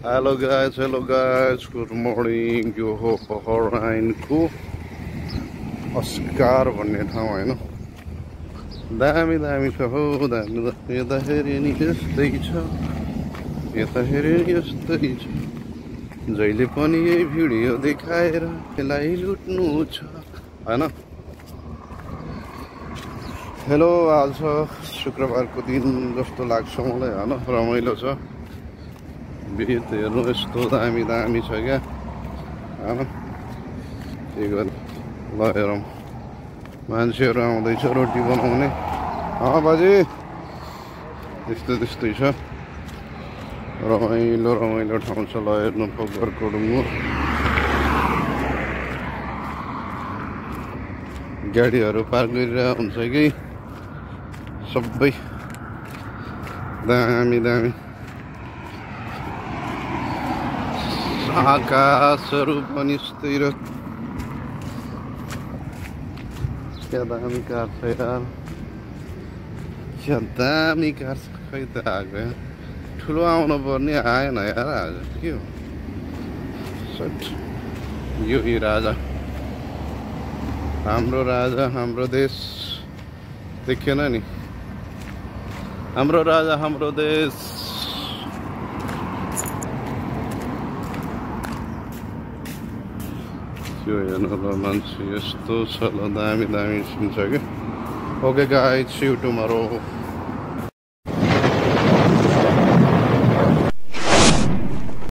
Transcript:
hello guys, good morning. यो हो बहराइनको अस्कार भन्ने ठाउँ हैन दामी दामी छ हो दामी यता हेरे नि यस्तै छ यता हेरे नि यस्तै छ जहिले पनि यही भिडियो देखाएर त्यसलाई लुट्नु छ हैन हेलो आज शुक्रबारको दिन जस्तो लाग्छ मलाई हैन रमाइलो छ भिड हेर्नु यस्तो दामी दामी छ क्या हैन के गर्नु ल हेरौँ मान्छेहरू आउँदैछ रोटी बनाउने बाजे त्यस्तै छ रमाइलो ठाउँ छ ल हेर्नु घरको डुङ्गो गाडीहरू पार्क गरिरहेको हुन्छ कि सबै दामी दामी आकाशहरू पनि यस्तै र क्या दामी कार छ यार क्या दामी कार छ खै त आएको यार ठुलो आउनु पर्ने आएन यार आज के हो सट यो राजा हाम्रो देश देखिएन नि हाम्रो राजा हाम्रो देश यो हेर्नु ल मान्छे यस्तो छ ल दामी दामी सिन छ क्या okay guys see you tomorrow